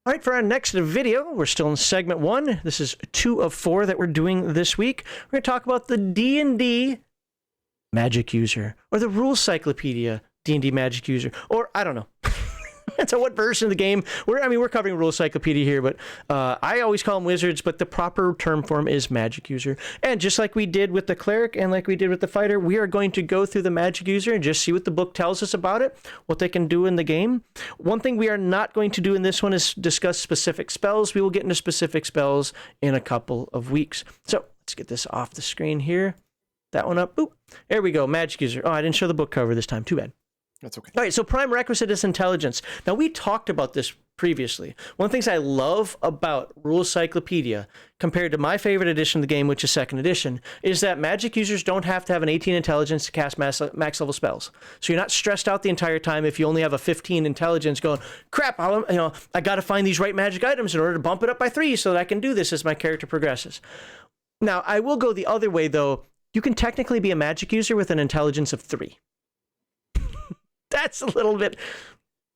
All right, for our next video, we're still in segment 1. This is 2 of 4 that we're doing this week. We're going to talk about the D&D magic user, or the rules cyclopedia D&D magic user, or I don't know. So what version of the game? We're covering rules cyclopedia here, but I always call them wizards, but the proper term for them is magic user. And just like we did with the cleric and like we did with the fighter, we are going to go through the magic user and just see what the book tells us about it, what they can do in the game. One thing we are not going to do in this one is discuss specific spells. We will get into specific spells in a couple of weeks. So let's get this off the screen here. That one up. Boop. There we go. Magic user. Oh, I didn't show the book cover this time. Too bad. That's okay. All right, so prime requisite is intelligence. Now, we talked about this previously. One of the things I love about Rules Cyclopedia, compared to my favorite edition of the game, which is 2nd edition, is that magic users don't have to have an 18 intelligence to cast max level spells. So you're not stressed out the entire time if you only have a 15 intelligence going, crap, I got to find these right magic items in order to bump it up by 3 so that I can do this as my character progresses. Now, I will go the other way, though. You can technically be a magic user with an intelligence of 3. That's a little bit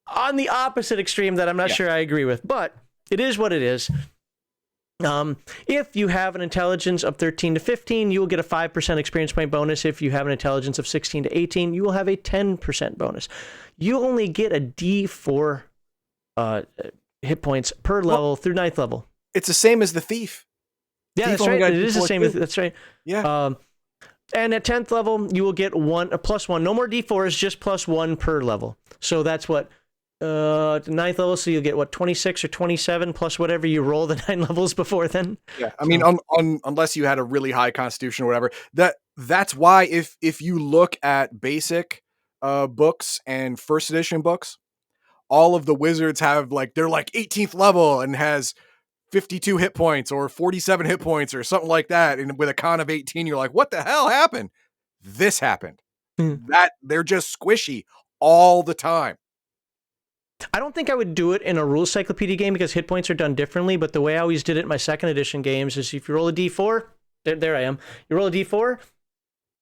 on the opposite extreme that I'm not sure I agree with, but it is what it is. If you have an intelligence of 13 to 15, you will get a 5% experience point bonus. If you have an intelligence of 16 to 18, you will have a 10% bonus. You only get a D4 hit points per level through 9th level. It's the same as the thief. Yeah, that's right. It is the same. That's right. Yeah. And at 10th level, you will get a +1. No more D4s, just +1 per level. So that's what, 9th level, so you'll get, 26 or 27 plus whatever you roll the 9 levels before then? Yeah, I mean, unless you had a really high constitution or whatever. That's why if you look at basic books and 1st edition books, all of the wizards have, they're 18th level and has 52 hit points or 47 hit points or something like that. And with a con of 18, you're like, what the hell happened? This happened. That they're just squishy all the time. I don't think I would do it in a rules cyclopedia game because hit points are done differently. But the way I always did it in my 2nd edition games is if you roll a D4, there I am. You roll a D4,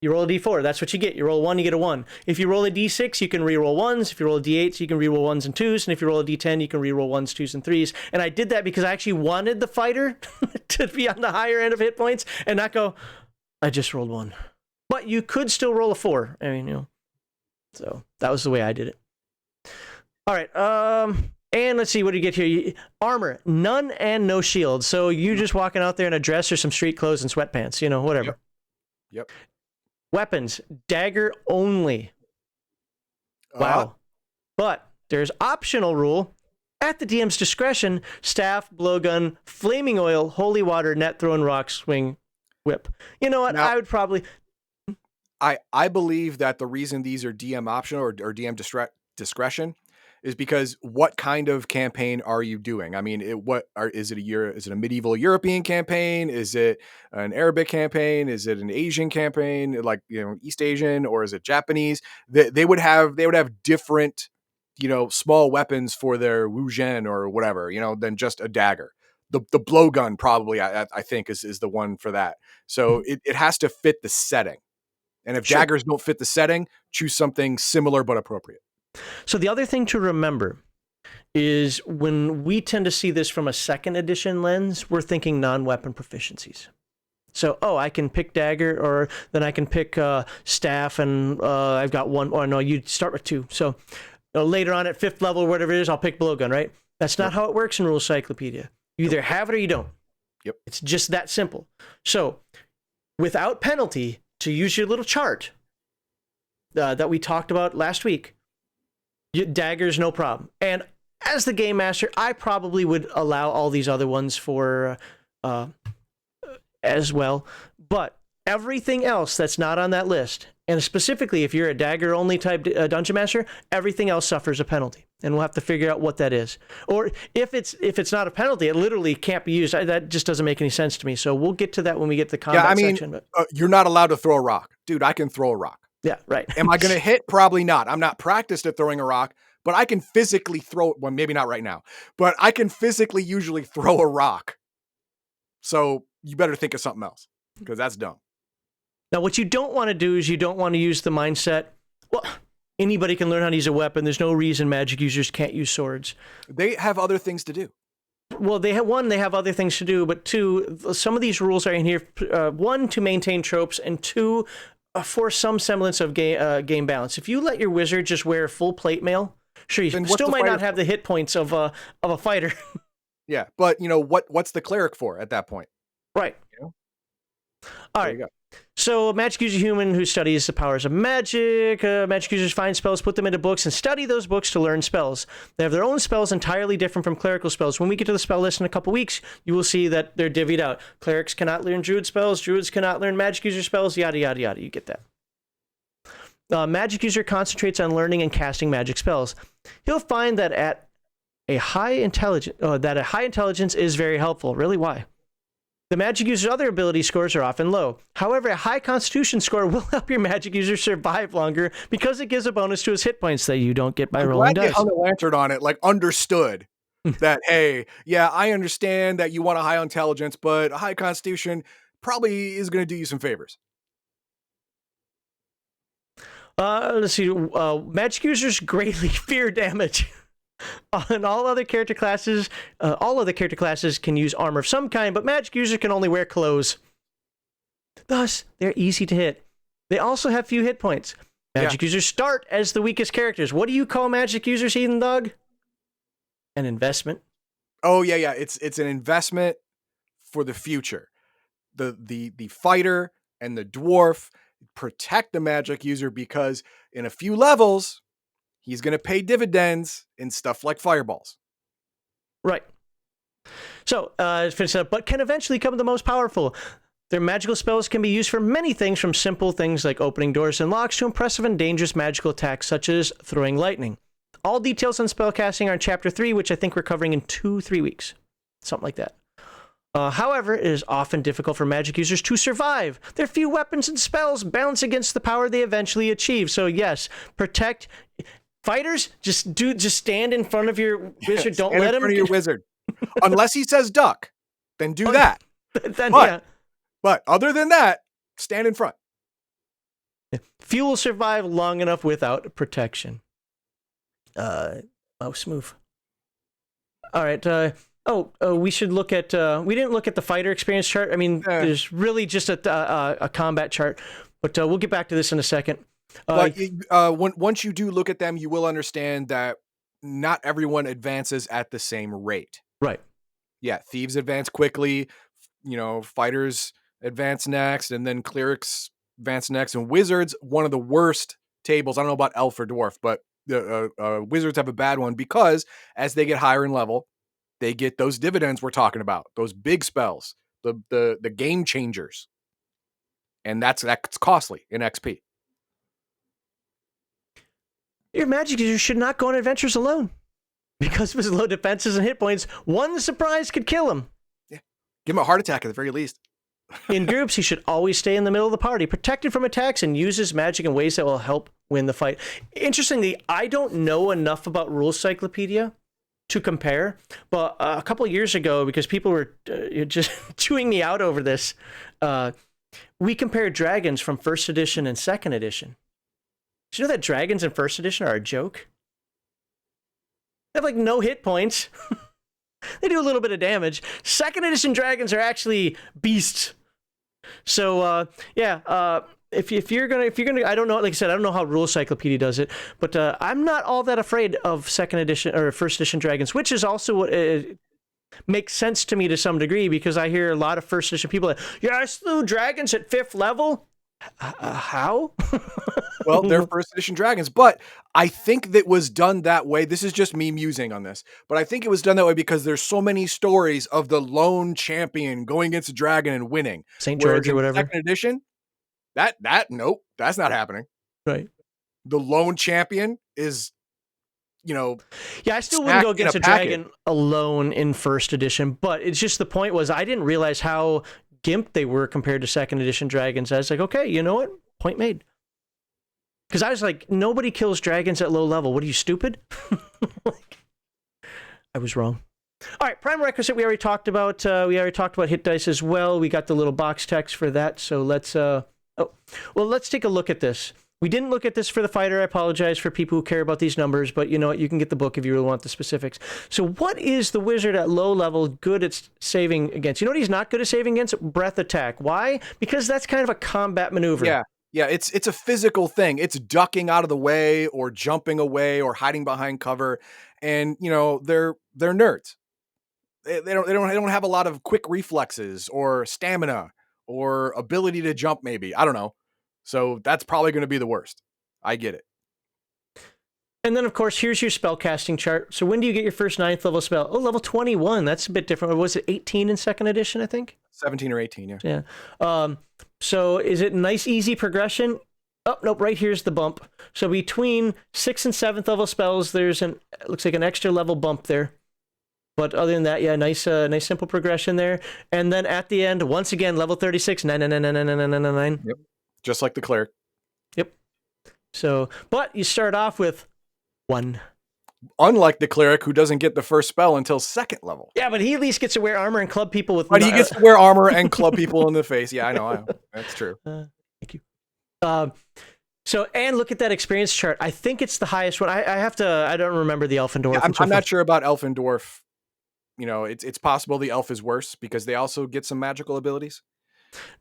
you roll a D4. That's what you get. You roll 1, you get a 1. If you roll a D6, you can re-roll 1s. If you roll a D8, you can re-roll 1s and 2s. And if you roll a D10, you can re-roll 1s, 2s, and 3s. And I did that because I actually wanted the fighter to be on the higher end of hit points and not go, I just rolled 1. But you could still roll a 4. So that was the way I did it. All right. And let's see, what do you get here? Armor, none and no shield. So you just walking out there in a dress or some street clothes and sweatpants, whatever. Yep. Weapons, dagger only. Wow. But there's optional rule. At the DM's discretion, staff, blowgun, flaming oil, holy water, net thrown rock, swing, whip. You know what? Now, I would probably... I believe that the reason these are DM optional or DM discretion is because what kind of campaign are you doing? I mean, is it a medieval European campaign? Is it an Arabic campaign? Is it an Asian campaign, East Asian, or is it Japanese? They would have different, small weapons for their wujen or whatever, than just a dagger. The blowgun probably I think is the one for that. So it has to fit the setting. And if daggers don't fit the setting, choose something similar but appropriate. So the other thing to remember is when we tend to see this from a 2nd edition lens, we're thinking non-weapon proficiencies. So, I can pick dagger, or then I can pick staff, and I've got 1. Or no, you start with 2. So later on at 5th level, or whatever it is, I'll pick blowgun, right? That's not how it works in Rules Cyclopedia. You either have it or you don't. Yep. It's just that simple. So without penalty, to use your little chart that we talked about last week, daggers, no problem. And as the game master, I probably would allow all these other ones for as well. But everything else that's not on that list, and specifically if you're a dagger only type dungeon master, everything else suffers a penalty. And we'll have to figure out what that is. Or if it's not a penalty, it literally can't be used. That just doesn't make any sense to me. So we'll get to that when we get to the combat section. But you're not allowed to throw a rock. Dude, I can throw a rock. Yeah, right. Am I going to hit? Probably not. I'm not practiced at throwing a rock, but I can physically throw it. Well, maybe not right now, but I can physically usually throw a rock. So you better think of something else because that's dumb. Now, what you don't want to do is you don't want to use the mindset, well, anybody can learn how to use a weapon. There's no reason magic users can't use swords. They have other things to do. well, they have other things to do, but two, some of these rules are in here. One, to maintain tropes, and two, for some semblance of game balance. If you let your wizard just wear full plate mail, sure, you still might not have the hit points of a fighter. Yeah, but what's the cleric for at that point? Right. All right. There you go. So, magic user human who studies the powers of magic. Magic users find spells, put them into books, and study those books to learn spells. They have their own spells entirely different from clerical spells. When we get to the spell list in a couple weeks, you will see that they're divvied out. Clerics cannot learn druid spells. Druids cannot learn magic user spells. Yada yada yada. You get that. Magic user concentrates on learning and casting magic spells. He'll find that a high intelligence is very helpful. Really, why? The magic user's other ability scores are often low. However, a high constitution score will help your magic user survive longer because it gives a bonus to his hit points that you don't get by rolling dice. I'm glad they hung a lantern on it, like understood that, hey, yeah, I understand that you want a high intelligence, but a high constitution probably is going to do you some favors. Let's see. Magic users greatly fear damage. On all other character classes can use armor of some kind, but magic users can only wear clothes. Thus, they're easy to hit. They also have few hit points. Magic users start as the weakest characters. What do you call magic users, Heathen Dog? An investment. Oh yeah. It's an investment for the future. The fighter and the dwarf protect the magic user because in a few levels, he's going to pay dividends in stuff like fireballs. Right. So, but can eventually become the most powerful. Their magical spells can be used for many things, from simple things like opening doors and locks to impressive and dangerous magical attacks such as throwing lightning. All details on spellcasting are in Chapter 3, which I think we're covering in 2-3 weeks. Something like that. However, it is often difficult for magic users to survive. Their few weapons and spells balance against the power they eventually achieve. So yes, protect... Fighters, just stand in front of your wizard. Don't let him. In front of your wizard, unless he says duck, then do that. But other than that, stand in front. Few will survive long enough without protection. Smooth. All right. We should look at. We didn't look at the fighter experience chart. I mean, there's really just a combat chart, but we'll get back to this in a second. Once you do look at them, you will understand that not everyone advances at the same rate. Right. Yeah, thieves advance quickly, fighters advance next, and then clerics advance next, and wizards, one of the worst tables. I don't know about elf or dwarf, but wizards have a bad one because as they get higher in level, they get those dividends we're talking about, those big spells, the game changers. And that's costly in XP. Your magic user should not go on adventures alone. Because of his low defenses and hit points, one surprise could kill him. Yeah. Give him a heart attack at the very least. In groups, he should always stay in the middle of the party, protected from attacks, and use his magic in ways that will help win the fight. Interestingly, I don't know enough about Rules Cyclopedia to compare, but a couple of years ago, because people were just chewing me out over this, we compared dragons from 1st edition and 2nd edition. Did you know that dragons in 1st edition are a joke? They have like no hit points. They do a little bit of damage. 2nd edition dragons are actually beasts. So if you're gonna, I don't know. Like I said, I don't know how Rules Cyclopedia does it, but I'm not all that afraid of 2nd edition or 1st edition dragons, which is also what makes sense to me to some degree because I hear a lot of 1st edition people like, yeah, I slew dragons at 5th level. How? Well, they're 1st edition dragons, but I think that was done that way. This is just me musing on this, but I think it was done that way because there's so many stories of the lone champion going against a dragon and winning. St. George or whatever. 2nd edition, nope, that's not happening. Right. The lone champion is, yeah, I still wouldn't go against a dragon alone in 1st edition, but it's just the point was I didn't realize how gimp they were compared to 2nd edition dragons. I was like, okay, you know what? Point made. Because I was like, nobody kills dragons at low level. What are you, stupid? I was wrong. All right, prime requisite we already talked about. We already talked about hit dice as well. We got the little box text for that. So let's take a look at this. We didn't look at this for the fighter. I apologize for people who care about these numbers, but you know what? You can get the book if you really want the specifics. So what is the wizard at low level good at saving against? You know what he's not good at saving against? Breath attack. Why? Because that's kind of a combat maneuver. Yeah. Yeah, it's a physical thing. It's ducking out of the way or jumping away or hiding behind cover. And, you know, they're nerds. They don't have a lot of quick reflexes or stamina or ability to jump, maybe. I don't know. So that's probably going to be the worst. I get it. And then, of course, here's your spellcasting chart. So when do you get your first 9th level spell? Oh, level 21. That's a bit different. Or was it 18 in 2nd edition, I think? 17 or 18, yeah. Yeah. So is it nice, easy progression? Oh, nope, right here's the bump. So between 6th and 7th level spells, there's looks like an extra level bump there. But other than that, yeah, nice simple progression there. And then at the end, once again, level 36, 9. Yep. Just like the cleric. Yep. So, but you start off with 1. Unlike the cleric, who doesn't get the first spell until 2nd level. Yeah, but he at least gets to wear armor and club people with. But he gets to wear armor and club people in the face. Yeah, I know. That's true. Thank you. So, and look at that experience chart. I think it's the highest one. I don't remember the elf and dwarf. Yeah, I'm not sure about elf and dwarf. You know, it's possible the elf is worse because they also get some magical abilities.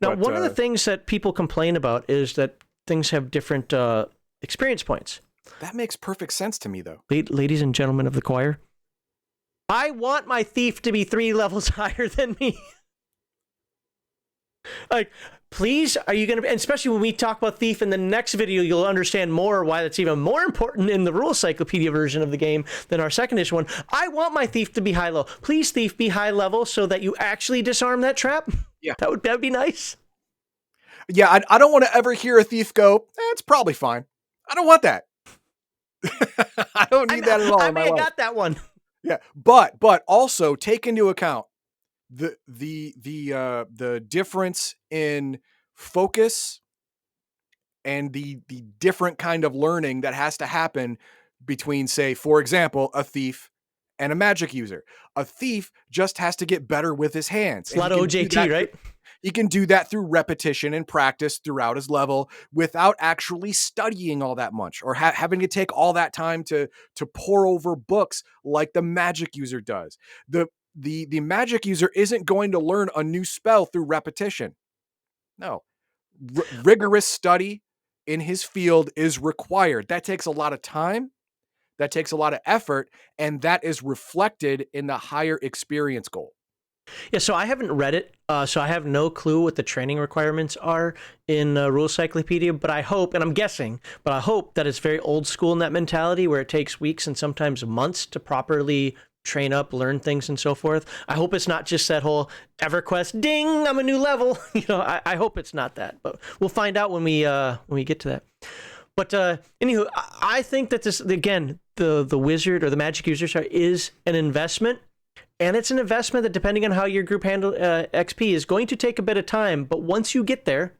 Now, one of the things that people complain about is that things have different experience points. That makes perfect sense to me, though. Ladies and gentlemen of the choir, I want my thief to be 3 levels higher than me. Like, please, are you going to... And especially when we talk about thief in the next video, you'll understand more why that's even more important in the Rules Cyclopedia version of the game than our 2nd edition one. I want my thief to be high-low. Please, thief, be high-level so that you actually disarm that trap. Yeah. That would be nice. Yeah, I don't want to ever hear a thief go, it's probably fine. I don't want that. I don't need that at all. I may have got that one. Yeah, but also take into account the difference in focus and the different kind of learning that has to happen between, say, for example, a thief and a magic user. A thief just has to get better with his hands. It's a lot of OJT, right? He can do that through repetition and practice throughout his level without actually studying all that much or having to take all that time to pore over books like the magic user does. The magic user isn't going to learn a new spell through repetition. No. Rigorous study in his field is required. That takes a lot of time. That takes a lot of effort, and that is reflected in the higher experience goal. Yeah, so I haven't read it, so I have no clue what the training requirements are in Rules Cyclopedia, but I hope, and I'm guessing, but I hope that it's very old school in that mentality where it takes weeks and sometimes months to properly train up, learn things, and so forth. I hope it's not just that whole EverQuest, ding, I'm a new level. You know, I hope it's not that, but we'll find out when we get to that. But anywho, I think that this, again, the wizard or the magic user is an investment. And it's an investment that, depending on how your group handle XP, is going to take a bit of time. But once you get there,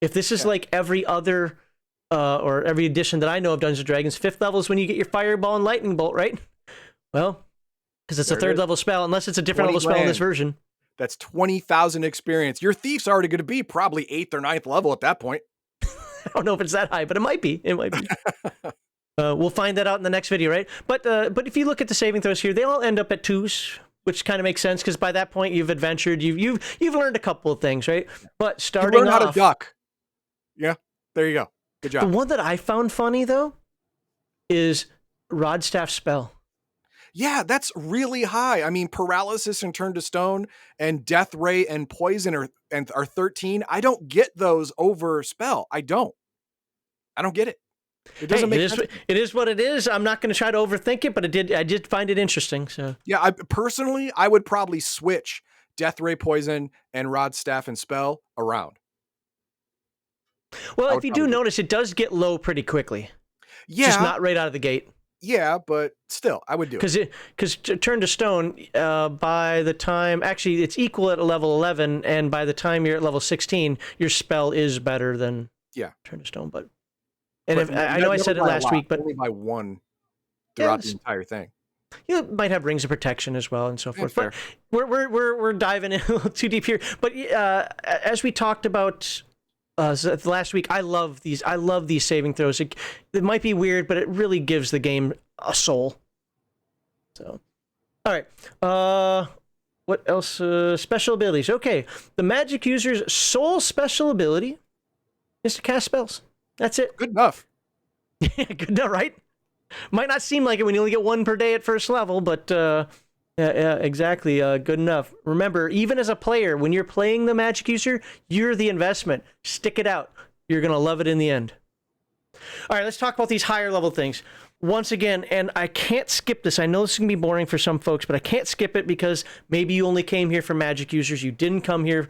if this is like every other or every edition that I know of Dungeons & Dragons, 5th level is when you get your Fireball and Lightning Bolt, right? Well, because it's a 3rd level spell, unless it's a different level spell in this version. That's 20,000 experience. Your thief's already going to be probably 8th or 9th level at that point. I don't know if it's that high, but it might be. It might be. We'll find that out in the next video, right? But if you look at the saving throws here, they all end up at 2s, which kind of makes sense because by that point you've adventured, you've learned a couple of things, right? But starting you learn how to duck. Yeah, there you go. Good job. The one that I found funny though is Rod Staff spell. Yeah, that's really high. I mean, paralysis and turn to stone and death ray and poison are 13. I don't get those over spell. I don't get it. It doesn't make sense. It is what it is. I'm not going to try to overthink it, but I did find it interesting. So yeah, I would probably switch Death Ray, Poison, and Rod, Staff, and Spell around. Well, if you do notice, it does get low pretty quickly. Yeah, just not right out of the gate. Yeah, but still, I would do it. Because Turn to Stone, by the time actually it's equal at level 11, and by the time you're at level 16, your spell is better than Turn to Stone, but. And I know I said it last week, but only by 1 throughout the entire thing. You might have rings of protection as well and so forth. But we're diving in a little too deep here. But as we talked about So last week. I love these. I love these saving throws. It might be weird, but it really gives the game a soul. So, all right. What else? Special abilities. Okay, the magic user's sole special ability is to cast spells. That's it. Good enough. Good enough, right? Might not seem like it when you only get one per day at first level, but yeah, exactly. Good enough. Remember, even as a player, when you're playing the magic user, you're the investment. Stick it out. You're gonna love it in the end. All right, let's talk about these higher level things. Once again, and I can't skip this. I know this is going to be boring for some folks, but I can't skip it because maybe you only came here for magic users. You didn't come here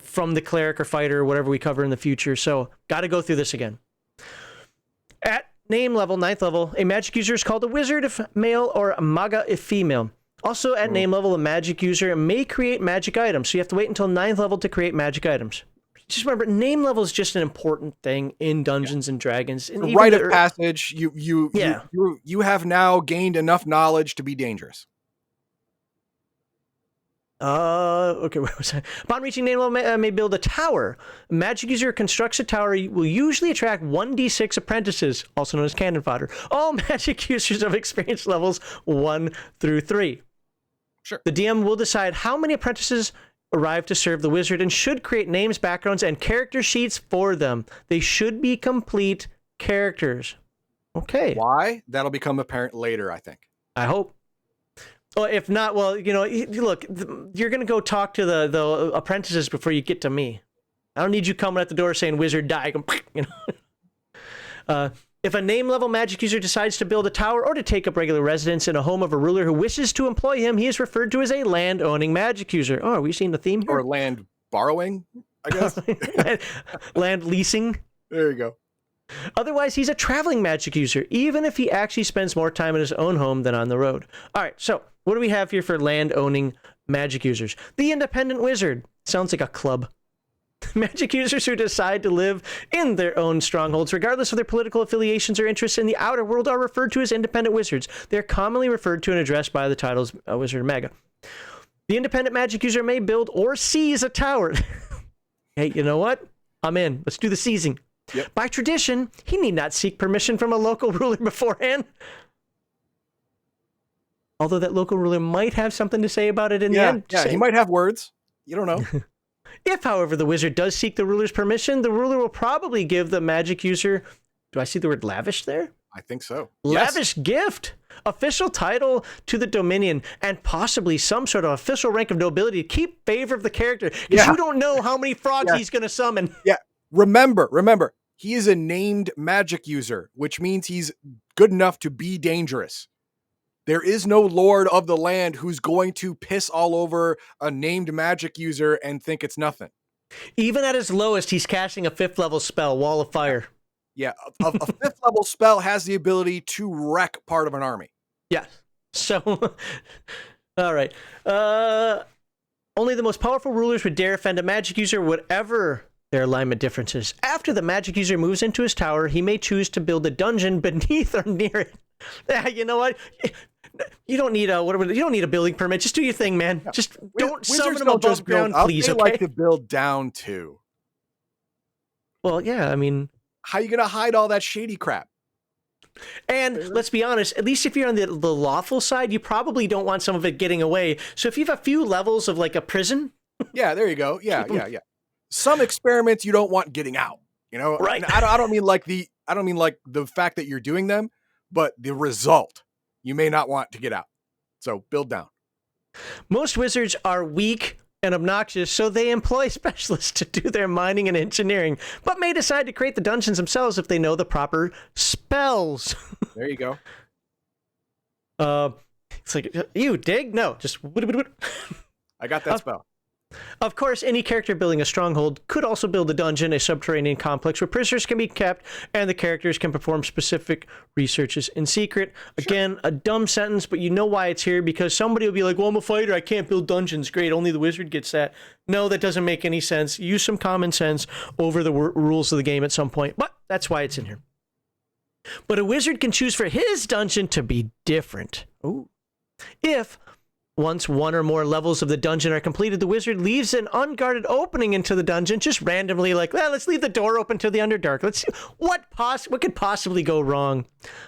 from the cleric or fighter or whatever we cover in the future. So, got to go through this again. At name level, 9th level, a magic user is called a wizard if male or a maga if female. Also, at name level, a magic user may create magic items. So, you have to wait until 9th level to create magic items. Just remember, name level is just an important thing in Dungeons and Dragons. And rite of passage. You have now gained enough knowledge to be dangerous. Okay, where was I? Upon reaching name level, may build a tower. A magic user constructs a tower will usually attract 1d6 apprentices, also known as cannon fodder. All magic users of experience levels 1 through 3. Sure. The DM will decide how many apprentices arrive to serve the wizard and should create names, backgrounds, and character sheets for them. They should be complete characters. Okay. Why? That'll become apparent later, I think. I hope. Well, if not, well, look, you're going to go talk to the apprentices before you get to me. I don't need you coming at the door saying wizard die. If a name level magic user decides to build a tower or to take up regular residence in a home of a ruler who wishes to employ him, he is referred to as a land owning magic user. Oh, are we seeing the theme here? Or land borrowing, I guess. Land leasing. There you go. Otherwise, he's a traveling magic user, even if he actually spends more time in his own home than on the road. All right, so what do we have here for land owning magic users? The independent wizard. Sounds like a club. Magic users who decide to live in their own strongholds, regardless of their political affiliations or interests in the outer world, are referred to as independent wizards. They're commonly referred to and addressed by the titles Wizard or Mega. The independent magic user may build or seize a tower. Hey, you know what? I'm in. Let's do the seizing. Yep. By tradition, he need not seek permission from a local ruler beforehand. Although that local ruler might have something to say about it in the end. Yeah, he might have words. You don't know. If, however, the wizard does seek the ruler's permission, the ruler will probably give the magic user, do I see the word lavish there? I think so. Lavish gift, official title to the dominion, and possibly some sort of official rank of nobility to keep favor of the character. Because you don't know how many frogs he's going to summon. Yeah. Remember, he is a named magic user, which means he's good enough to be dangerous. There is no lord of the land who's going to piss all over a named magic user and think it's nothing. Even at his lowest, he's casting a 5th level spell, Wall of Fire. Yeah, a 5th level spell has the ability to wreck part of an army. Yeah. So, all right. Only the most powerful rulers would dare offend a magic user, whatever their alignment differences. After the magic user moves into his tower, he may choose to build a dungeon beneath or near it. You know what? You don't need a building permit. Just do your thing, man. Yeah. Just don't summon them above ground, please. They okay? like to build down too. Well, yeah. I mean, how are you gonna hide all that shady crap? And let's be honest. At least if you're on the lawful side, you probably don't want some of it getting away. So if you have a few levels of like a prison, yeah, there you go. Yeah. Some experiments you don't want getting out. You know, right? I don't mean like the fact that you're doing them, but the result you may not want to get out. So build down. Most wizards are weak and obnoxious, so they employ specialists to do their mining and engineering, but may decide to create the dungeons themselves if they know the proper spells. There you go. It's like, you dig? No, just... I got that spell. Of course, any character building a stronghold could also build a dungeon, a subterranean complex where prisoners can be kept and the characters can perform specific researches in secret. Sure. Again, a dumb sentence, but you know why it's here, because somebody will be like, well, I'm a fighter, I can't build dungeons. Great, only the wizard gets that. No, that doesn't make any sense. Use some common sense over the rules of the game at some point, but that's why it's in here. But a wizard can choose for his dungeon to be different. Ooh. If Once one or more levels of the dungeon are completed, the wizard leaves an unguarded opening into the dungeon, just randomly like, well, let's leave the door open to the Underdark. Let's see what could possibly go wrong.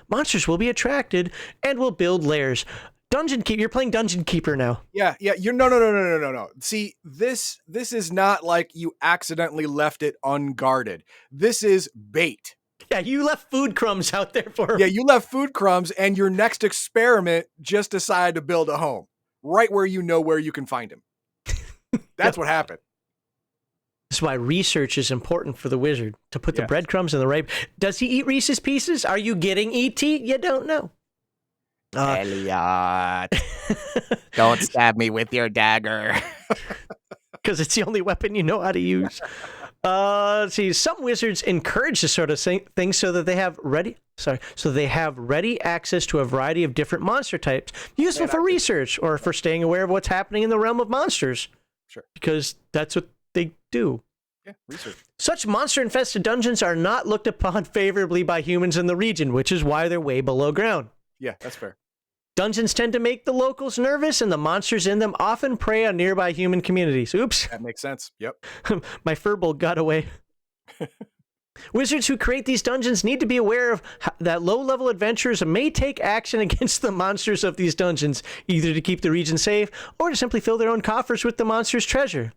Monsters will be attracted and will build lairs. Dungeon Keeper, you're playing Dungeon Keeper now. Yeah. You're no. See, this is not like you accidentally left it unguarded. This is bait. Yeah, you left food crumbs out there for him. Yeah, you left food crumbs, and your next experiment just decided to build a home right where you know where you can find him. That's what happened. This is why research is important for the wizard, to put the breadcrumbs in the right. Does he eat Reese's Pieces? Are you getting E.T.? You don't know. Elliot, don't stab me with your dagger. Because it's the only weapon you know how to use. Let's see, some wizards encourage this sort of thing so that they have ready access to a variety of different monster types, useful for research or for staying aware of what's happening in the realm of monsters. Sure. Because that's what they do. Yeah, research. Such monster-infested dungeons are not looked upon favorably by humans in the region, which is why they're way below ground. Yeah, that's fair. Dungeons tend to make the locals nervous, and the monsters in them often prey on nearby human communities. Oops. That makes sense. Yep. My furbolg got away. Wizards who create these dungeons need to be aware of that low-level adventurers may take action against the monsters of these dungeons, either to keep the region safe or to simply fill their own coffers with the monster's treasure.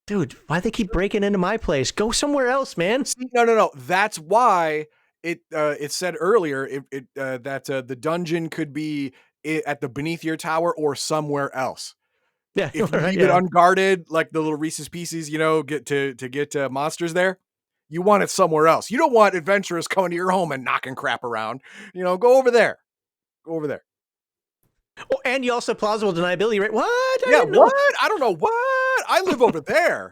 Dude, why they keep breaking into my place? Go somewhere else, man. No. That's why it said earlier that the dungeon could be at the Beneath Your Tower or somewhere else. Yeah, if you leave it unguarded, like the little Reese's Pieces, get monsters there, you want it somewhere else. You don't want adventurers coming to your home and knocking crap around. Go over there. Go over there. Oh, and you also have plausible deniability, right? What? What? I don't know what. I live over there.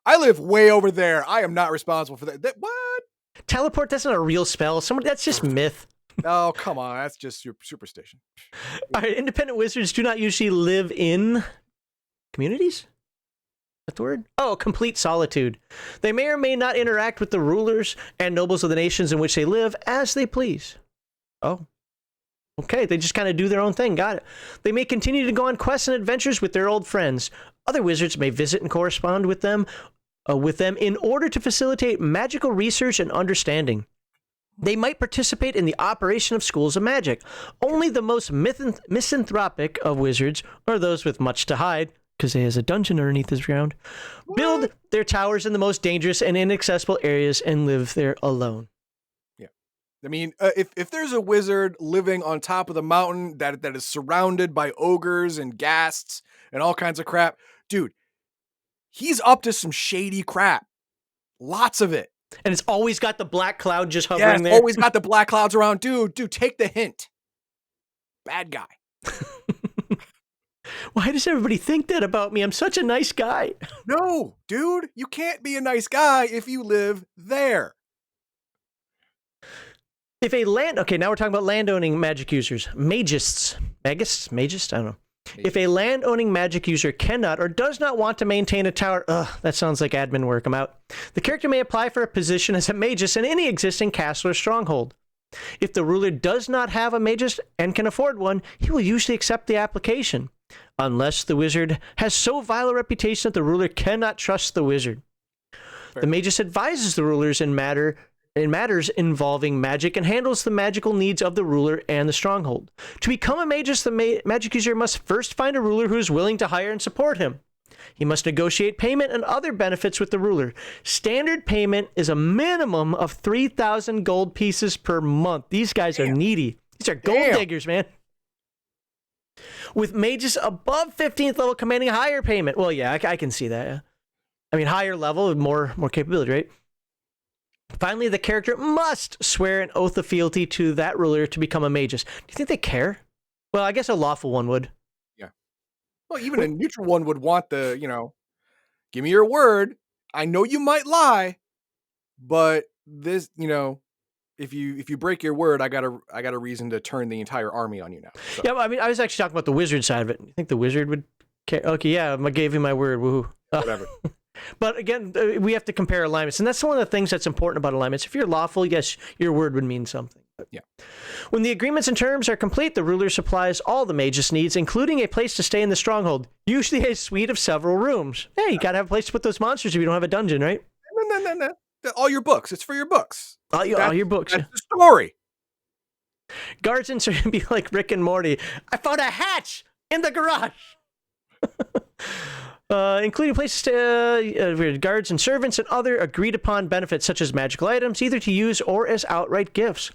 I live way over there. I am not responsible for that. What? Teleport, that's not a real spell. That's just myth. Oh, come on. That's just superstition. All right, independent wizards do not usually live in communities? That's the word? Oh, complete solitude. They may or may not interact with the rulers and nobles of the nations in which they live as they please. Oh. Okay, they just kind of do their own thing. Got it. They may continue to go on quests and adventures with their old friends. Other wizards may visit and correspond with them in order to facilitate magical research and understanding. They might participate in the operation of schools of magic. Only the most misanthropic of wizards, or those with much to hide, because he has a dungeon underneath his ground, build their towers in the most dangerous and inaccessible areas and live there alone. Yeah. I mean, if there's a wizard living on top of the mountain that is surrounded by ogres and ghasts and all kinds of crap, dude, he's up to some shady crap. Lots of it. And it's always got the black cloud just hovering there. Always got the black clouds around. Dude, take the hint. Bad guy. Why does everybody think that about me? I'm such a nice guy. No, dude, you can't be a nice guy if you live there. Okay, now we're talking about landowning magic users. Magists? I don't know. If a landowning magic user cannot or does not want to maintain a tower, that sounds like admin work, I'm out. The character may apply for a position as a magus in any existing castle or stronghold. If the ruler does not have a magus and can afford one, he will usually accept the application, unless the wizard has so vile a reputation that the ruler cannot trust the wizard. Fair. The magus advises the rulers in matters involving magic and handles the magical needs of the ruler and the stronghold. To become a magus, the magic user must first find a ruler who is willing to hire and support him. He must negotiate payment and other benefits with the ruler. Standard payment is a minimum of 3,000 gold pieces per month. These guys are needy. These are gold diggers, man. With mages above 15th level commanding a higher payment. Well, yeah, I can see that. Yeah. I mean, higher level, more capability, right? Finally, the character must swear an oath of fealty to that ruler to become a magus. Do you think they care? Well, I guess a lawful one would. Yeah. Well, even a neutral one would want the, give me your word. I know you might lie, but this, if you break your word, I got a reason to turn the entire army on you now. So. Yeah, I mean, I was actually talking about the wizard side of it. You think the wizard would care? Okay, yeah, I gave you my word. Woohoo. Whatever. But again, we have to compare alignments, and that's one of the things that's important about alignments. If you're lawful, yes, your word would mean something. Yeah. When the agreements and terms are complete, the ruler supplies all the magus needs, including a place to stay in the stronghold, usually a suite of several rooms. Hey, you gotta have a place to put those monsters if you don't have a dungeon, right? No. All your books. It's for your books. All your books. That's the story. Guards and servants be like Rick and Morty. I found a hatch in the garage. Including places to guards and servants and other agreed upon benefits such as magical items, either to use or as outright gifts.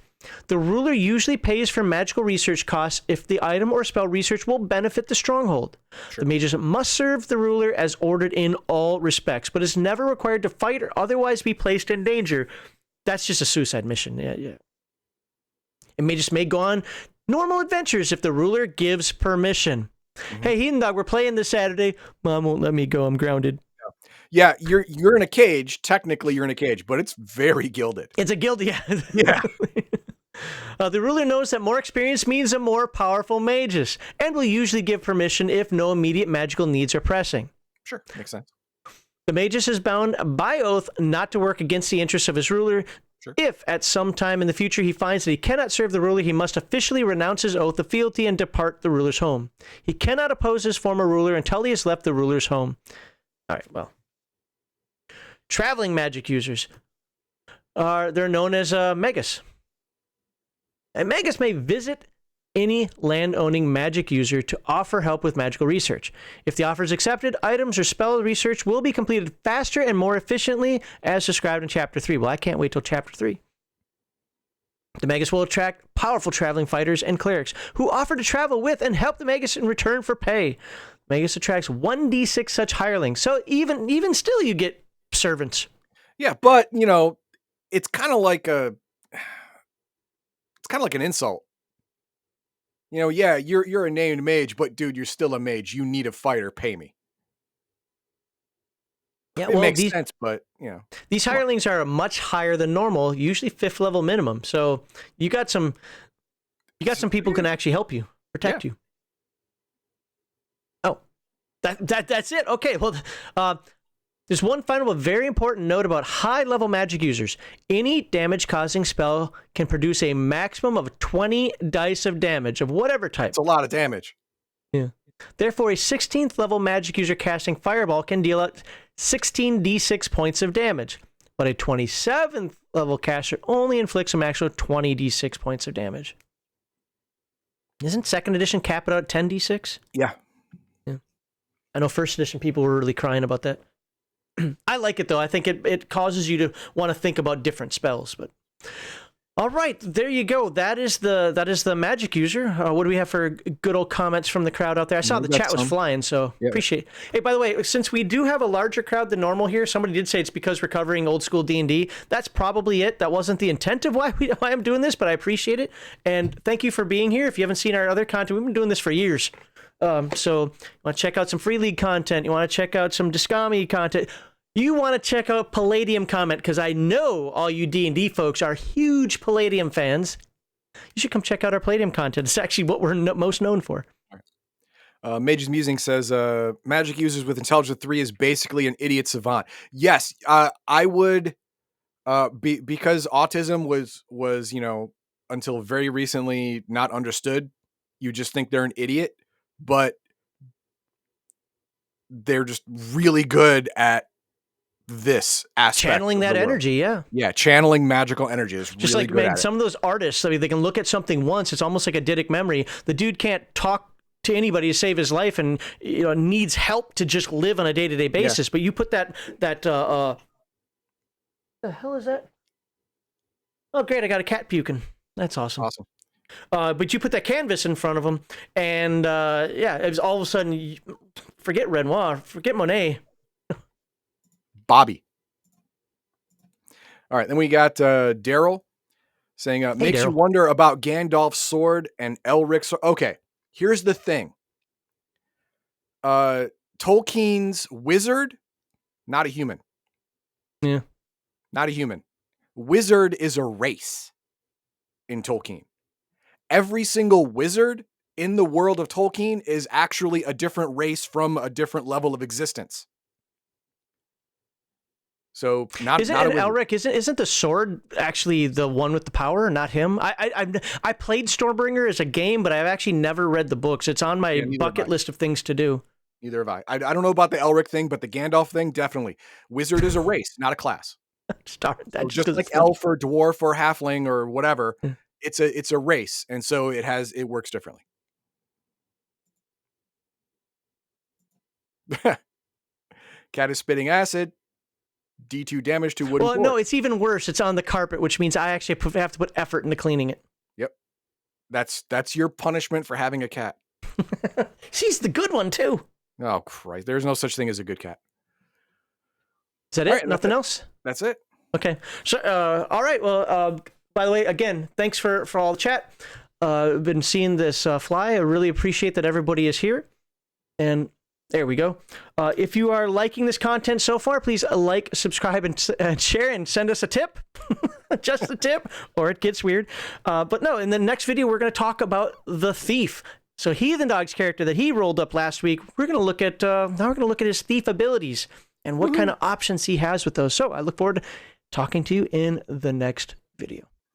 The ruler usually pays for magical research costs if the item or spell research will benefit the stronghold. Sure. The mages must serve the ruler as ordered in all respects, but is never required to fight or otherwise be placed in danger. That's just a suicide mission. Yeah. And mages may go on normal adventures if the ruler gives permission. Mm-hmm. Hey, Heathen Dog, we're playing this Saturday. Mom won't let me go. I'm grounded. Yeah, you're in a cage. Technically, you're in a cage, but it's very gilded. It's a gilded, yeah. Yeah. The ruler knows that more experience means a more powerful magus, and will usually give permission if no immediate magical needs are pressing. Sure, makes sense. The magus is bound by oath not to work against the interests of his ruler. Sure. If at some time in the future he finds that he cannot serve the ruler, he must officially renounce his oath of fealty and depart the ruler's home. He cannot oppose his former ruler until he has left the ruler's home. All right, well. Traveling magic users they're known as magus. A magus may visit any land-owning magic user to offer help with magical research. If the offer is accepted, items or spell research will be completed faster and more efficiently as described in Chapter 3. Well, I can't wait till Chapter 3. The magus will attract powerful traveling fighters and clerics who offer to travel with and help the magus in return for pay. Magus attracts 1d6 such hirelings, so even still you get servants. Yeah, but, it's kind of like an insult. Yeah, you're a named mage, but dude, you're still a mage. You need a fighter. Pay me. Yeah, it makes sense, but these hirelings are much higher than normal, usually 5th level minimum. So you got some people who can actually help you, protect you. Oh, that's it. Okay, well, there's one final but very important note about high-level magic users. Any damage-causing spell can produce a maximum of 20 dice of damage of whatever type. It's a lot of damage. Yeah. Therefore, a 16th level magic user casting Fireball can deal out 16d6 points of damage, but a 27th level caster only inflicts a maximum of 20d6 points of damage. Isn't 2nd edition cap it out at 10d6? Yeah. I know 1st edition people were really crying about that. I like it, though. I think it causes you to want to think about different spells. But all right, there you go. That is the magic user. What do we have for good old comments from the crowd out there? I saw the chat was flying, so appreciate it. Hey, by the way, since we do have a larger crowd than normal here, somebody did say it's because we're covering old school D&D. That's probably it. That wasn't the intent of why I'm doing this, but I appreciate it. And thank you for being here. If you haven't seen our other content, we've been doing this for years. So you want to check out some Free League content. You want to check out some Discami content. You want to check out Palladium comment, because I know all you D&D folks are huge Palladium fans. You should come check out our Palladium content. It's actually what we're most known for. Mage's Musing says, magic users with intelligence 3 is basically an idiot savant. Yes, I would, because autism was, until very recently not understood. You just think they're an idiot, but they're just really good at this aspect. Channeling that energy, yeah. Yeah, channeling magical energy is just really like, good man, some of those artists, I mean, they can look at something once, it's almost like a eidetic memory. The dude can't talk to anybody to save his life and needs help to just live on a day-to-day basis. But you put that the hell is that? Oh, great, I got a cat puking. That's awesome. But you put that canvas in front of him, and it was all of a sudden, forget Renoir, forget Monet. Bobby. All right, then we got Daryl saying, makes Daryl. You wonder about Gandalf's sword and Elric's sword. Okay, here's the thing. Tolkien's wizard, not a human. Yeah. Not a human. Wizard is a race in Tolkien. Every single wizard in the world of Tolkien is actually a different race from a different level of existence. So not Isn't not a and wizard. Elric? Isn't the sword actually the one with the power, not him? I played Stormbringer as a game, but I've actually never read the books. It's on my Yeah, neither have bucket I. list of things to do. Neither have I. I don't know about the Elric thing, but the Gandalf thing, definitely. Wizard is a race, not a class. Start that So just just 'cause like it's funny. elf or dwarf or halfling or whatever, Yeah. it's a race, and so it works differently. Cat is spitting acid. D2 damage to wooden Well, floor. no, it's even worse. It's on the carpet, which means I actually have to put effort into cleaning it. Yep. That's your punishment for having a cat. She's the good one too. Oh Christ! There's no such thing as a good cat. Is that All it? right, Nothing else? That's it. Okay. So, all right. Well, by the way, again, thanks for all the chat. I've been seeing this fly. I really appreciate that everybody is here. And there we go. If you are liking this content so far, please like, subscribe, and share, and send us a tip. Just a tip, or it gets weird. But no, in the next video, we're going to talk about the thief. So Heathen Dog's character that he rolled up last week, we're going to look at now we're going to look at his thief abilities and what kind of options he has with those. So I look forward to talking to you in the next video.